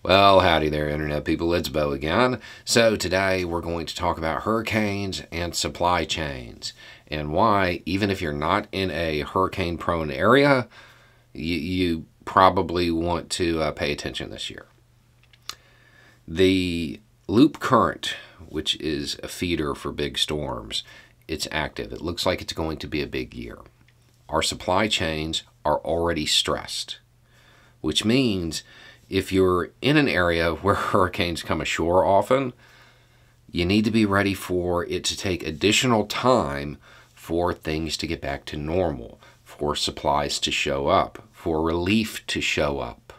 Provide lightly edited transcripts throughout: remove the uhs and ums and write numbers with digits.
Well, howdy there, Internet people. It's Bo again. So, today we're going to talk about hurricanes and supply chains and why, even if you're not in a hurricane prone area, you probably want to pay attention this year. The loop current, which is a feeder for big storms, it's active. It looks like it's going to be a big year. Our supply chains are already stressed, which means if you're in an area where hurricanes come ashore often, you need to be ready for it to take additional time for things to get back to normal, for supplies to show up, for relief to show up.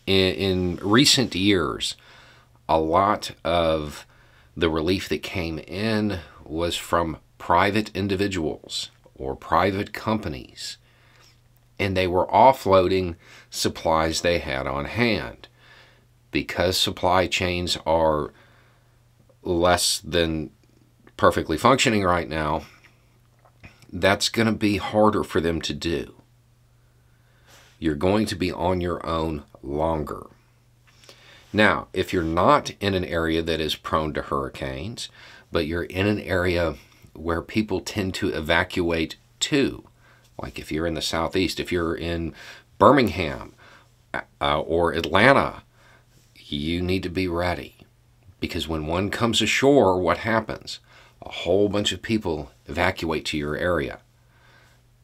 In recent years, a lot of the relief that came in was from private individuals or private companies, and they were offloading supplies they had on hand. Because supply chains are less than perfectly functioning right now, that's going to be harder for them to do. You're going to be on your own longer. Now, if you're not in an area that is prone to hurricanes, but you're in an area where people tend to evacuate to, like if you're in the Southeast, if you're in Birmingham or Atlanta, you need to be ready. Because when one comes ashore, what happens? A whole bunch of people evacuate to your area.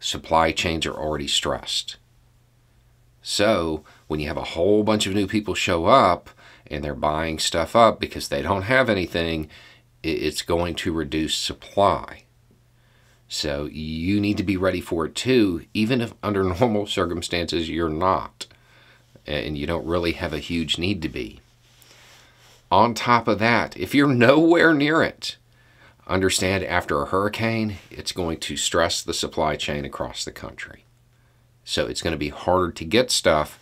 Supply chains are already stressed. So when you have a whole bunch of new people show up and they're buying stuff up because they don't have anything, it's going to reduce supply. So you need to be ready for it too, even if under normal circumstances you're not, and you don't really have a huge need to be. On top of that, if you're nowhere near it, understand after a hurricane, it's going to stress the supply chain across the country. So it's going to be harder to get stuff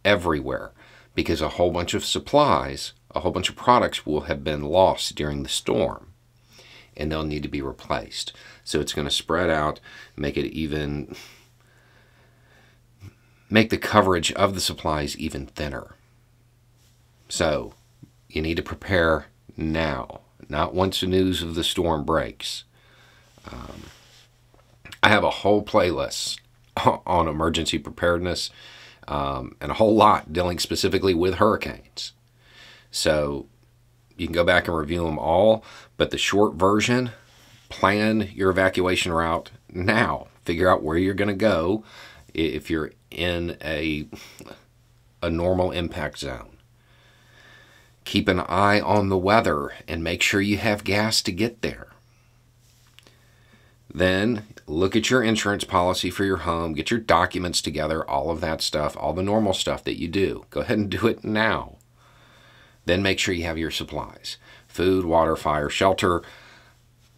everywhere because a whole bunch of supplies, a whole bunch of products will have been lost during the storm, and they'll need to be replaced. So it's going to spread out, make the coverage of the supplies even thinner. So you need to prepare now, not once the news of the storm breaks. I have a whole playlist on emergency preparedness and a whole lot dealing specifically with hurricanes. So you can go back and review them all, but the short version, plan your evacuation route now. Figure out where you're going to go if you're in a normal impact zone. Keep an eye on the weather and make sure you have gas to get there. Then look at your insurance policy for your home, get your documents together, all of that stuff, all the normal stuff that you do. Go ahead and do it now. Then make sure you have your supplies: food, water, fire, shelter,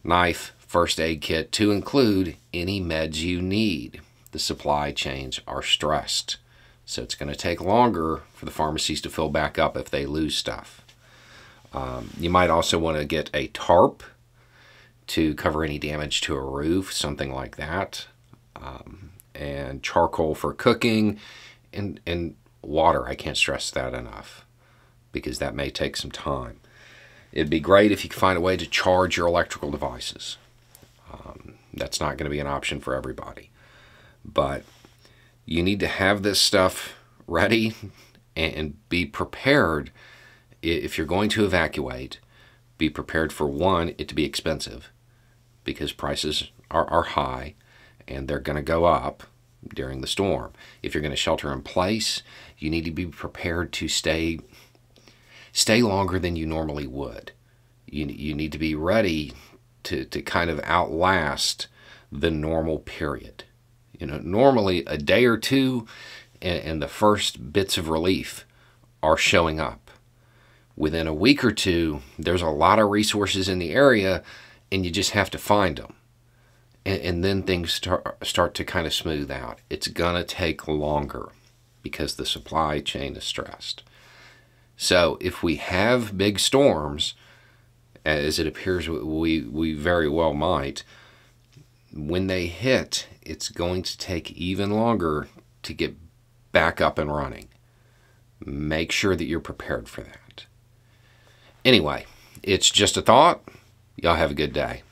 knife, first aid kit, to include any meds you need. The supply chains are stressed, so it's going to take longer for the pharmacies to fill back up if they lose stuff. You might also want to get a tarp to cover any damage to a roof, something like that, and charcoal for cooking, and water. I can't stress that enough because that may take some time. It'd be great if you could find a way to charge your electrical devices. That's not going to be an option for everybody. But you need to have this stuff ready and be prepared. If you're going to evacuate, be prepared for, one, it to be expensive because prices are high and they're going to go up during the storm. If you're going to shelter in place, you need to be prepared to stay longer than you normally would. You need to be ready to kind of outlast the normal period. Normally a day or two and the first bits of relief are showing up. Within a week or two, there's a lot of resources in the area and you just have to find them. And then things start to kind of smooth out. It's going to take longer because the supply chain is stressed. So if we have big storms, as it appears we very well might, when they hit, it's going to take even longer to get back up and running. Make sure that you're prepared for that. Anyway, it's just a thought. Y'all have a good day.